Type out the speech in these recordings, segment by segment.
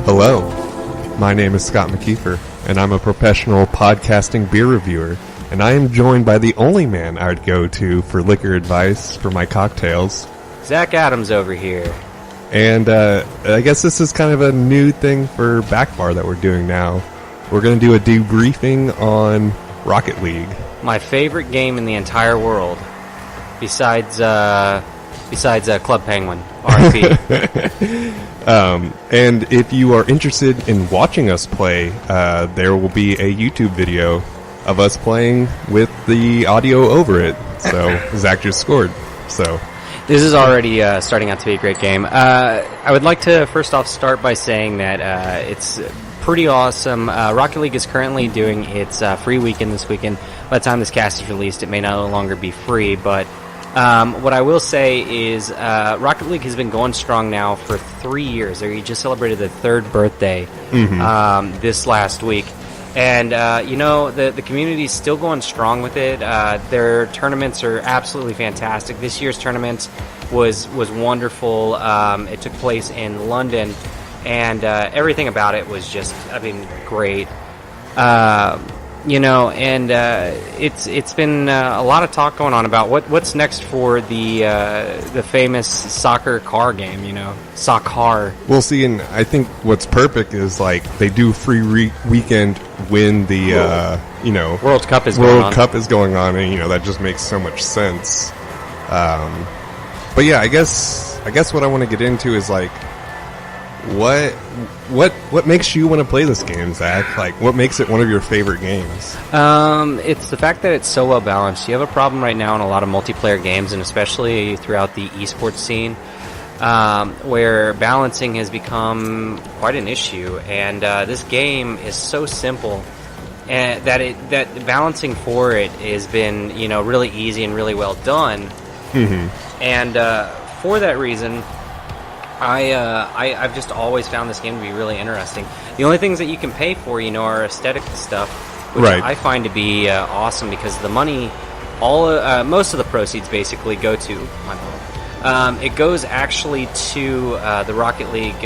Hello, my name is Scott McKeefer, and I'm a professional podcasting beer reviewer, and I am joined by the only man I would go to for liquor advice for my cocktails. Zac Adams over here. And I guess this is kind of a new thing for Backbar that we're doing now. We're going to do a debriefing on Rocket League. My favorite game in the entire world, besides Club Penguin, RP. And if you are interested in watching us play, there will be a YouTube video of us playing with the audio over it. So Zac just scored. So this is already starting out to be a great game. I would like to first off start by saying that it's pretty awesome. Rocket League is currently doing its free weekend this weekend. By the time this cast is released, it may no longer be free, but what I will say is Rocket League has been going strong now for 3 years. They just celebrated their third birthday this last week. And, the community is still going strong with it. Their tournaments are absolutely fantastic. This year's tournament was wonderful. It took place in London, and everything about it was just, great. It's been a lot of talk going on about what's next for the famous soccer car game, soccer. We'll see, and I think what's perfect is they do free weekend when the World Cup is going on, and that just makes so much sense. But yeah, I guess what I want to get into is what makes you want to play this game, Zac? What makes it one of your favorite games? It's the fact that it's so well balanced. You have a problem right now in a lot of multiplayer games, and especially throughout the esports scene, where balancing has become quite an issue. And this game is so simple, and that balancing for it has been really easy and really well done. Mm-hmm. And for that reason, I've just always found this game to be really interesting. The only things that you can pay for, are aesthetic stuff, which right. I find to be awesome because the money, most of the proceeds basically go to my phone. It goes actually to the Rocket League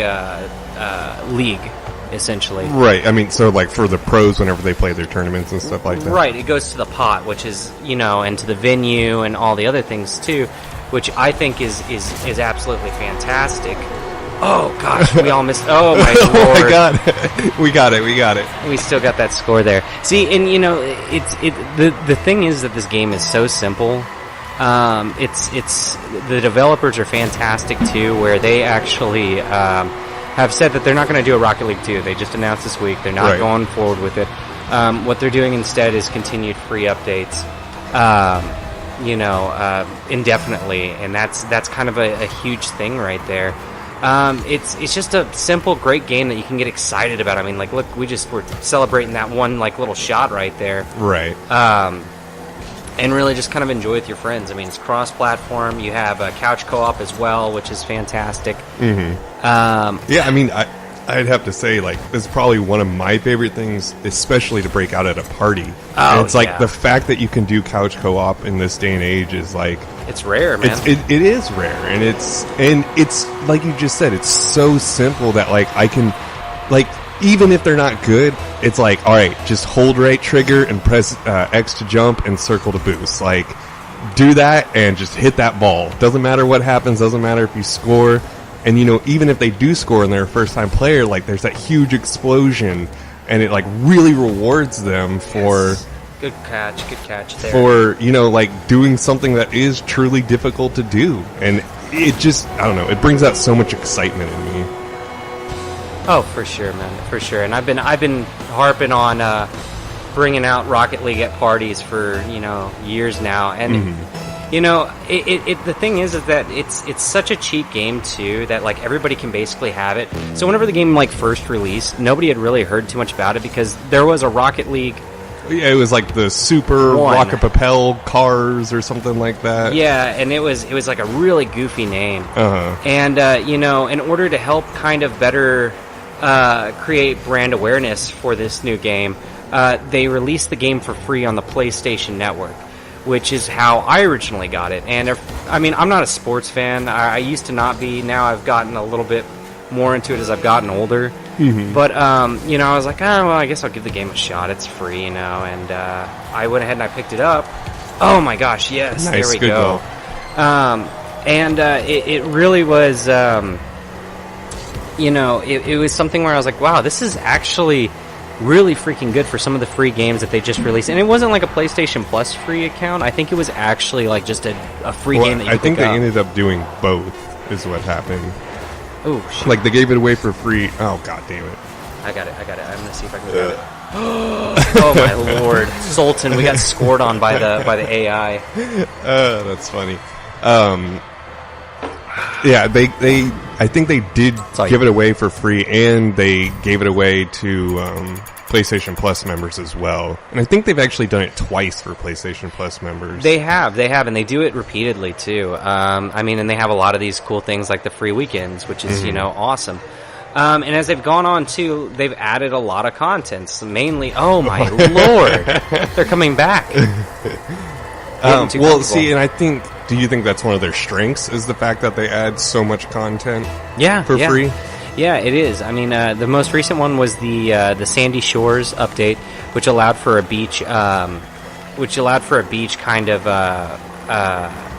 league, essentially. Right. So for the pros whenever they play their tournaments and stuff like that. Right. It goes to the pot, which is and to the venue and all the other things too, which I think is absolutely fantastic. Oh gosh, we all missed. Oh my lord! Oh my god, we got it. We still got that score there. See, and the thing is that this game is so simple. It's the developers are fantastic too, where they actually have said that they're not going to do a Rocket League 2. They just announced this week they're not going forward with it. What they're doing instead is continued free updates. Indefinitely, and that's kind of a huge thing right there. It's just a simple, great game that you can get excited about. Look, we're celebrating that one little shot right there, right? And really just kind of enjoy with your friends. It's cross-platform. You have a couch co-op as well, which is fantastic. Mm-hmm. I'd have to say, this is probably one of my favorite things, especially to break out at a party. Oh, and it's the fact that you can do couch co-op in this day and age is it's rare, man. It is rare, and it's like you just said, it's so simple that I can even if they're not good, it's all right, just hold right trigger and press X to jump and circle to boost. Do that and just hit that ball. Doesn't matter what happens. Doesn't matter if you score. And, even if they do score and they're a first-time player, there's that huge explosion, and it, really rewards them for... Yes. Good catch there. For, doing something that is truly difficult to do. And it just, I don't know, it brings out so much excitement in me. Oh, for sure, man, for sure. And I've been harping on bringing out Rocket League at parties for, years now. And... the thing is that it's such a cheap game too that everybody can basically have it. So whenever the game first released, nobody had really heard too much about it because there was a Rocket League Yeah, it was like the super One. rocket propel cars or something like that. Yeah, and it was like a really goofy name. Uh-huh. And in order to help kind of better create brand awareness for this new game, they released the game for free on the PlayStation Network, which is how I originally got it. And I'm not a sports fan. I used to not be. Now I've gotten a little bit more into it as I've gotten older. Mm-hmm. But I was like, oh well, I guess I'll give the game a shot. It's free, and I went ahead and I picked it up. Oh my gosh, yes, Nice, there we good go. It really was. It was something where I was like, wow, this is actually really freaking good for some of the free games that they just released. And it wasn't like a PlayStation Plus free account. I think it was actually like just a free game that you I think pick they up. ended up doing both, is what happened. Oh, shit. Like, they gave it away for free. Oh, god damn it. I got it. I'm going to see if I can get it. Oh, my lord. Sultan, we got scored on by the AI. That's funny. Yeah, I think they did give it away for free, and they gave it away to PlayStation Plus members as well. And I think they've actually done it twice for PlayStation Plus members. They have, and they do it repeatedly too. And they have a lot of these cool things like the free weekends, which is awesome. And as they've gone on too, they've added a lot of content. So mainly, oh my lord, they're coming back. Well, see, and I think, do you think that's one of their strengths, is the fact that they add so much content for free? Yeah, it is. I mean, the most recent one was the Sandy Shores update, which allowed for a beach, kind of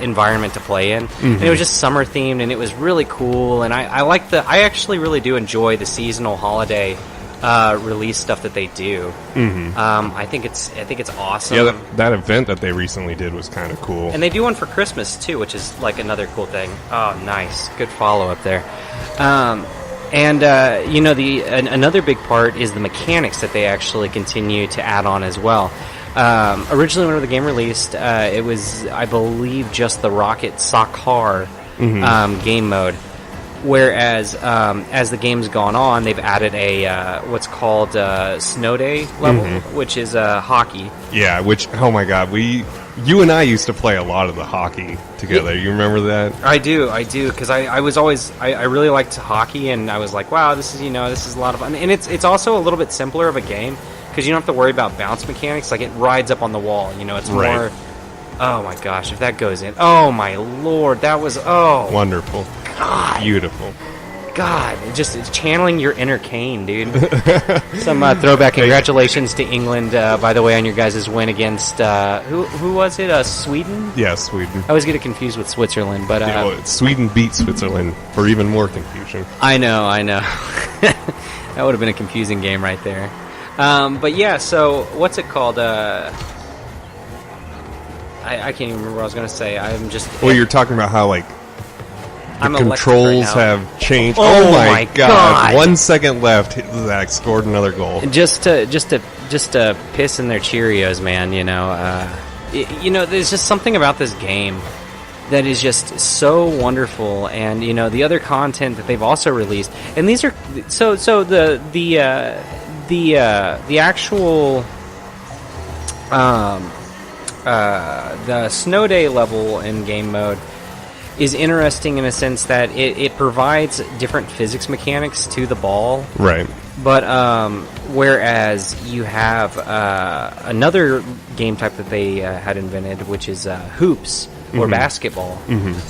environment to play in. Mm-hmm. And it was just summer themed, and it was really cool. And I actually really do enjoy the seasonal holiday release stuff that they do. Mm-hmm. I think it's awesome. Yeah, that event that they recently did was kind of cool. And they do one for Christmas too, which is like another cool thing. Oh, nice, good follow up there. Another big part is the mechanics that they actually continue to add on as well. Originally, when the game released, it was, I believe, just the Rocket Soccer game mode. Whereas, as the game's gone on, they've added a what's called Snow Day level, which is hockey. Yeah, which, oh my god, you and I used to play a lot of the hockey together. You remember that? I do, because I was always, I really liked hockey, and I was like, wow, this is a lot of fun. And it's also a little bit simpler of a game, because you don't have to worry about bounce mechanics. Like, it rides up on the wall, it's more, oh my gosh, if that goes in, oh my lord, that was, wonderful. God. Beautiful. God, it's channeling your inner Kane, dude. Some throwback. Congratulations to England, by the way, on your guys' win against who was it? Sweden? Yeah, Sweden. I always get it confused with Switzerland, but Sweden beat Switzerland for even more confusion. I know. That would have been a confusing game right there. But yeah, so what's it called? I can't even remember what I was going to say. I'm just. Well, you're talking about how the controls have changed. Oh my god! 1 second left. Zach scored another goal. Just to piss in their Cheerios, man. There's just something about this game that is just so wonderful, and the other content that they've also released, and these are so the actual the Snow Day level in game mode is interesting in a sense that it provides different physics mechanics to the ball. Right. But whereas you have another game type that they had invented, which is hoops or basketball.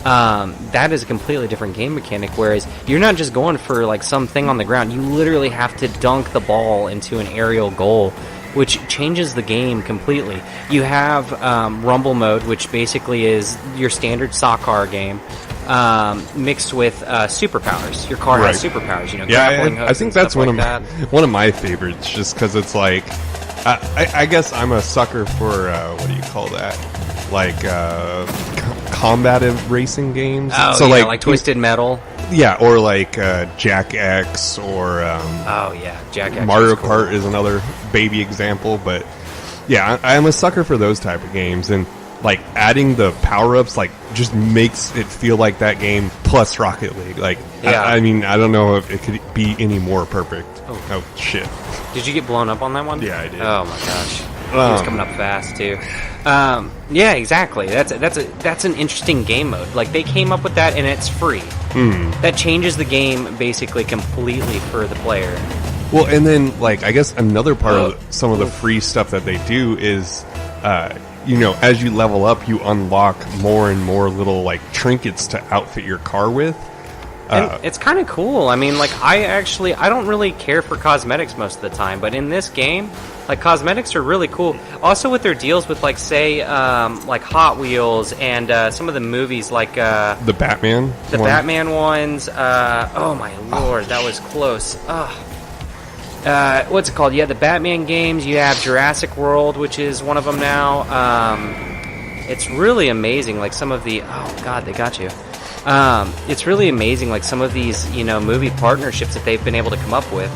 That is a completely different game mechanic, whereas you're not just going for like something on the ground. You literally have to dunk the ball into an aerial goal, which changes the game completely. You have Rumble mode, which basically is your standard soccer game, mixed with superpowers. Your car has superpowers, grappling hooks. I think that's one of my favorites, just because it's like, I guess I'm a sucker for what do you call that? Like combative racing games. Oh, so yeah, like Twisted Metal. Yeah, or like Jack X, or Jack X. Mario Kart is another baby example, but yeah, I'm a sucker for those type of games, and like adding the power-ups just makes it feel like that game plus Rocket League. I mean, I don't know if it could be any more perfect. Oh shit. Did you get blown up on that one? Yeah, I did. Oh my gosh. was coming up fast too. Yeah, exactly. That's an interesting game mode. Like they came up with that, and it's free. That changes the game basically completely for the player. Well, and then like I guess another part of some of the free stuff that they do is, as you level up, you unlock more and more little like trinkets to outfit your car with. And it's kind of cool. I mean, like, I don't really care for cosmetics most of the time, but in this game, like, cosmetics are really cool. Also with their deals with, like, say, like Hot Wheels and some of the movies, like... the Batman? Batman ones. Oh, my lord, that was close. What's it called? You have the Batman games, you have Jurassic World, which is one of them now. It's really amazing, like, some of the... Oh, God, they got you. It's really amazing, like some of these, movie partnerships that they've been able to come up with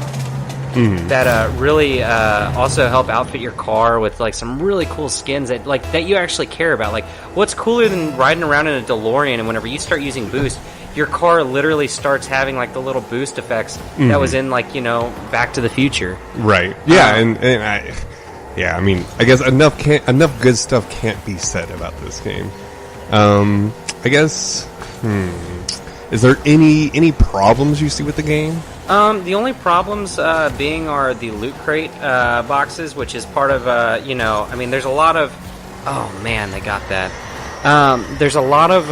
that really also help outfit your car with like some really cool skins that you actually care about. Like, what's cooler than riding around in a DeLorean and whenever you start using boost, your car literally starts having like the little boost effects that was in like Back to the Future. Right. Yeah, I mean, I guess enough good stuff can't be said about this game. I guess. Is there any problems you see with the game? The only problems being are the loot crate boxes, which is part of I mean, there's a lot of. Oh man, they got that. There's a lot of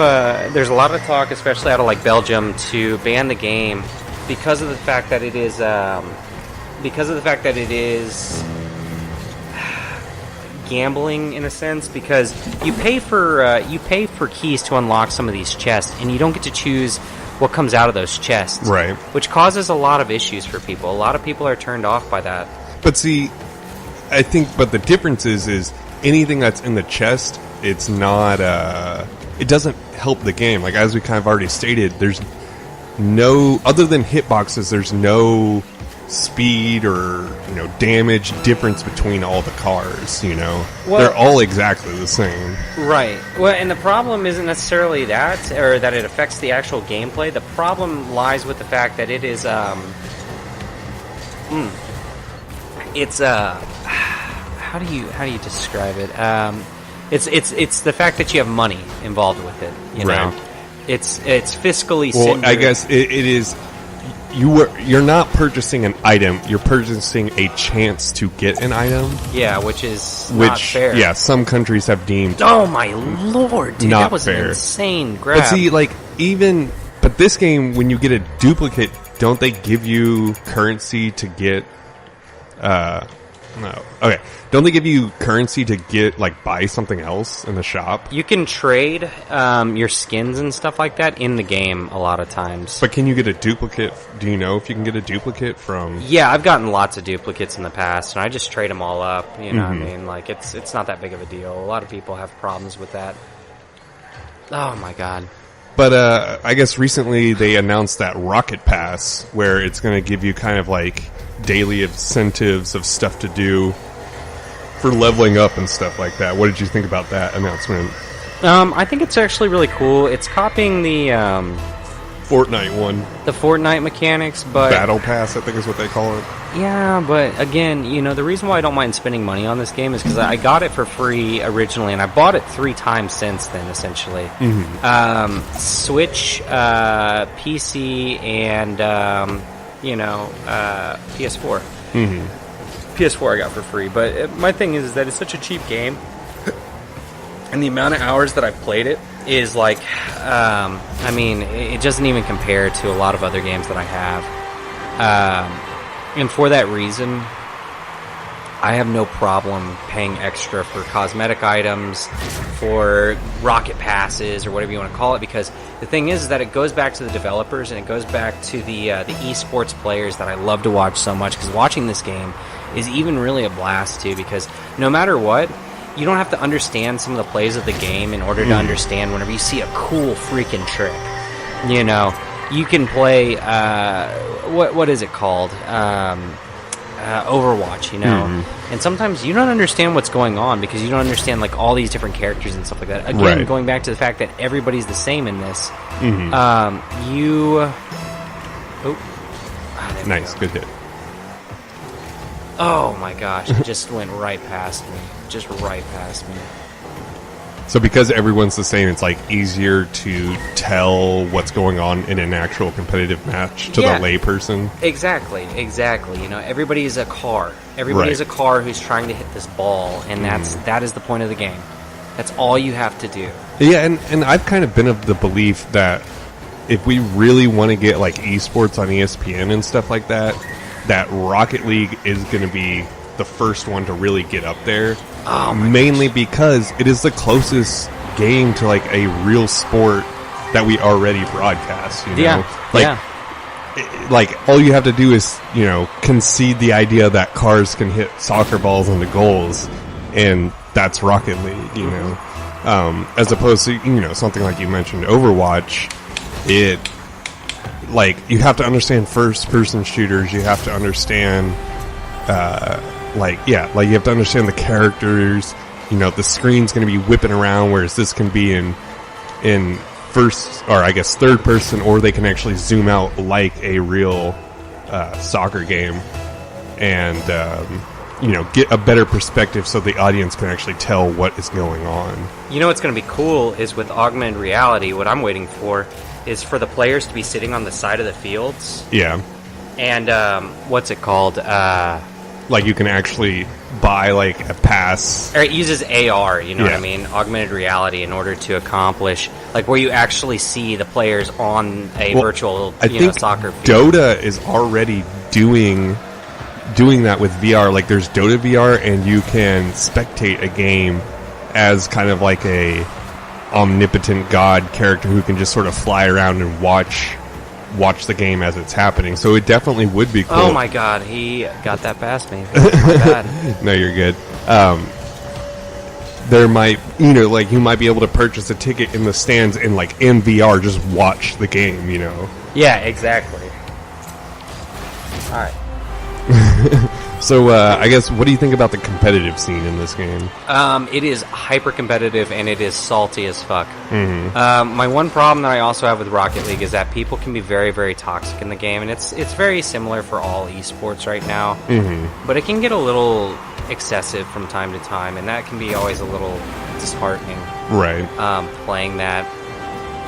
talk, especially out of like Belgium, to ban the game because of the fact that it is gambling in a sense, because you pay for keys to unlock some of these chests, and you don't get to choose what comes out of those chests, right? Which causes a lot of issues for people. A lot of people are turned off by that. But see, I think, but the difference is anything that's in the chest, it's not. It doesn't help the game. Like as we kind of already stated, there's no other than hitboxes. There's no speed or damage difference between all the cars. They're all exactly the same, right? Well, and the problem isn't necessarily that, or that it affects the actual gameplay. The problem lies with the fact that it is it's how do you describe it? It's the fact that you have money involved with it. Right. It's fiscally. Well, I guess it is. You're not purchasing an item. You're purchasing a chance to get an item. Yeah, which is not fair. Yeah, some countries have deemed. Oh my lord, dude, not that was fair. An insane grab. But see, but this game, when you get a duplicate, don't they give you currency to get? No. Okay. Don't they give you currency to get, buy something else in the shop? You can trade your skins and stuff like that in the game a lot of times. But can you get a duplicate? Do you know if you can get a duplicate from... Yeah, I've gotten lots of duplicates in the past, and I just trade them all up. You know what I mean? It's not that big of a deal. A lot of people have problems with that. Oh, my God. But I guess recently they announced that Rocket Pass, where it's going to give you kind of daily incentives of stuff to do for leveling up and stuff like that. What did you think about that announcement? I think it's actually really cool. It's copying the Fortnite one. The Fortnite mechanics, but... Battle Pass, I think is what they call it. Yeah, but again, the reason why I don't mind spending money on this game is because I got it for free originally, and I bought it 3 times since then, essentially. Switch, PC, and... PS4. PS4 I got for free, but my thing is that it's such a cheap game, and the amount of hours that I've played it is I mean, it doesn't even compare to a lot of other games that I have, and for that reason, I have no problem paying extra for cosmetic items, for rocket passes, or whatever you want to call it, because the thing is that it goes back to the developers, and it goes back to the esports players that I love to watch so much, because watching this game is even really a blast too, because no matter what, you don't have to understand some of the plays of the game in order to understand whenever you see a cool freaking trick. You can play, what is it called? Overwatch, and sometimes you don't understand what's going on because you don't understand all these different characters and stuff like that. Again, going back to the fact that everybody's the same in this, nice, good hit. Oh my gosh, it just went right past me. Just right past me. So because everyone's the same, it's like easier to tell what's going on in an actual competitive match to the layperson. Exactly. You know, everybody is a car. Everybody is a car who's trying to hit this ball, and that is the point of the game. That's all you have to do. Yeah, and I've kind of been of the belief that if we really want to get like esports on ESPN and stuff like that, that Rocket League is going to be the first one to really get up there. Oh my mainly gosh. because it is the closest game to like a real sport that we already broadcast, you know? Like all you have to do is, you know, concede the idea that cars can hit soccer balls into goals, and that's Rocket League, you know? As opposed to, you know, something like you mentioned, Overwatch, it, like, you have to understand first-person shooters, you have to understand, you have to understand the characters, you know, the screen's going to be whipping around, whereas this can be in first, or I guess third person, or they can actually zoom out like a real soccer game, and, you know, get a better perspective so the audience can actually tell what is going on. You know what's going to be cool is with augmented reality, what I'm waiting for is for the players to be sitting on the side of the fields. Yeah. And, what's it called? Like you can actually buy like a pass. Or it uses AR, you know what I Yeah. mean? Augmented reality in order to accomplish, like where you actually see the players on a virtual, I think soccer field. Dota is already doing that with VR. Like there's Dota VR, and you can spectate a game as kind of like a omnipotent god character who can just sort of fly around and watch the game as it's happening. So it definitely would be cool. Oh my god, he got that past me. My bad. No, you're good. There might, you know, like you might be able to purchase a ticket in the stands and like in VR just watch the game, you know. Yeah, exactly. Alright. So, I guess, what do you think about the competitive scene in this game? It is hyper competitive and it is salty as fuck. Mm-hmm. My one problem that I also have with Rocket League is that people can be very, very toxic in the game, and it's very similar for all esports right now. Mm-hmm. But it can get a little excessive from time to time, and that can be always a little disheartening. Right. Playing that.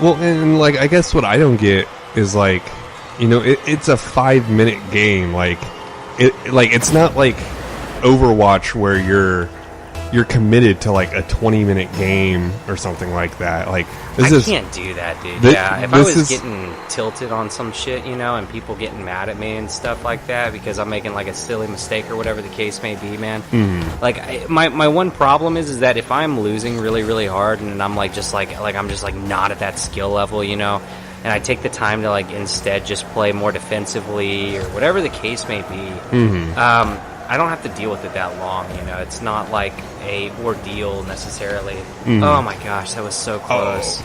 Well, and like, I guess what I don't get is like, you know, it's a 5-minute game. Like, it's not like Overwatch where you're committed to like a 20-minute game or something like that. Like I can't do that, dude. If I was getting tilted on some shit, you know, and people getting mad at me and stuff like that because I'm making like a silly mistake or whatever the case may be, man. Mm-hmm. Like my one problem is that if I'm losing really, really hard and I'm like I'm just like not at that skill level, you know, and I take the time to like instead just play more defensively or whatever the case may be. Mm-hmm. I don't have to deal with it that long, you know. It's not like a ordeal necessarily. Mm-hmm. Oh my gosh, that was so close.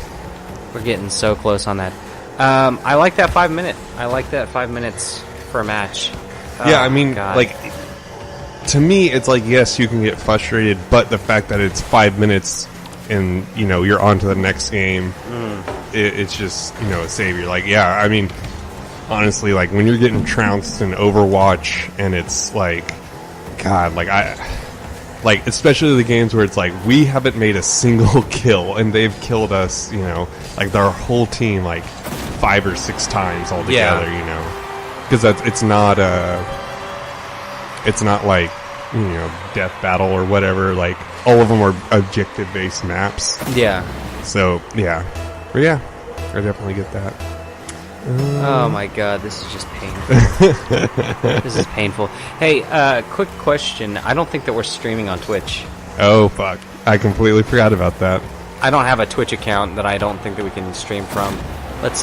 We're getting so close on that. I like that 5 minute. I like that 5 minutes for a match. Yeah, I mean, God. like, to me, it's like, yes, you can get frustrated, but the fact that it's 5 minutes and, you know, you're on to the next game, it's just, you know, a savior. Like, yeah, I mean, honestly, like, when you're getting trounced in Overwatch and it's like, God, like, especially the games where it's like, we haven't made a single kill and they've killed us, you know, like, their whole team, like, 5 or 6 times altogether, you know, because it's not like, you know, Death Battle or whatever. Like, all of them are objective based maps. Yeah. So yeah, but yeah, I definitely get that. Oh my god, this is just painful. This is painful. Hey, quick question. I don't think that we're streaming on Twitch. Oh fuck, I completely forgot about that. I don't have a Twitch account that I don't think that we can stream from. Let's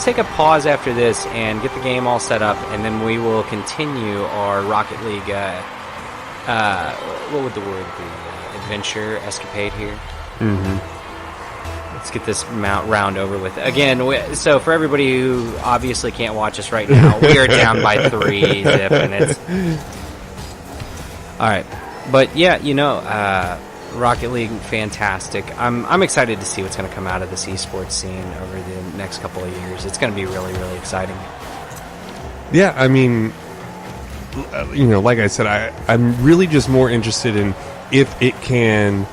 take a pause after this and get the game all set up, and then we will continue our Rocket League. What would the word be? Adventure escapade here. Mm-hmm. Let's get this round over with. Again, so for everybody who obviously can't watch us right now, we are down by 3 zip, and it's all right. But yeah, you know, Rocket League, fantastic. I'm excited to see what's going to come out of this esports scene over the next couple of years. It's going to be really, really exciting. Yeah, I mean, you know, like I said, I'm really just more interested in if it can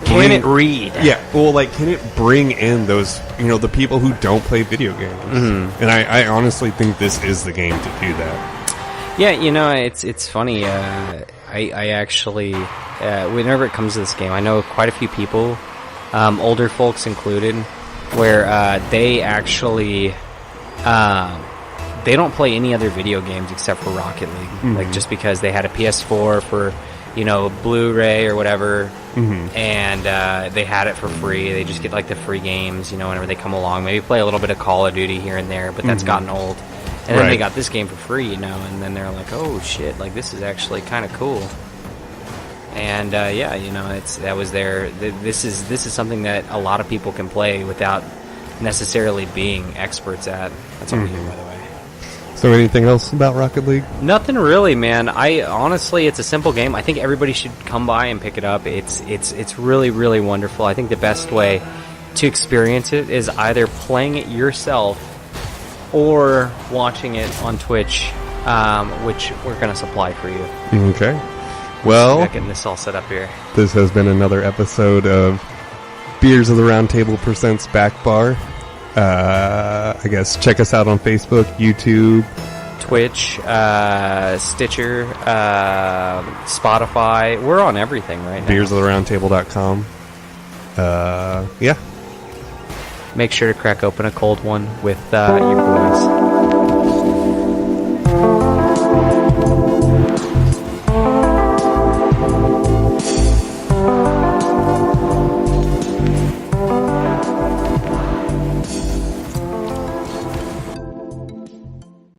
it read? Yeah, well, like, can it bring in those, you know, the people who don't play video games? Mm-hmm. And I honestly think this is the game to do that. Yeah, you know, it's funny. I actually, whenever it comes to this game, I know quite a few people, older folks included, where they actually they don't play any other video games except for Rocket League. Mm-hmm. Like, just because they had a PS4 for, you know, Blu-ray or whatever, mm-hmm. and they had it for free. They just get like the free games, you know, whenever they come along. Maybe play a little bit of Call of Duty here and there, but that's mm-hmm. gotten old. And then they got this game for free, you know, and then they're like, oh shit, like, this is actually kind of cool. And yeah, you know, that was their. This is something that a lot of people can play without necessarily being experts at. That's over here, by the way. So, anything else about Rocket League? Nothing really, man. Honestly, it's a simple game. I think everybody should come by and pick it up. It's really, really wonderful. I think the best way to experience it is either playing it yourself or watching it on Twitch, which we're going to supply for you. Okay. Well, getting this all set up here. This has been another episode of Beers of the Round Table presents Backbar. I guess check us out on Facebook, YouTube, Twitch, Stitcher, Spotify. We're on everything right now. beersoftheroundtable.com. Yeah. Make sure to crack open a cold one with your boys.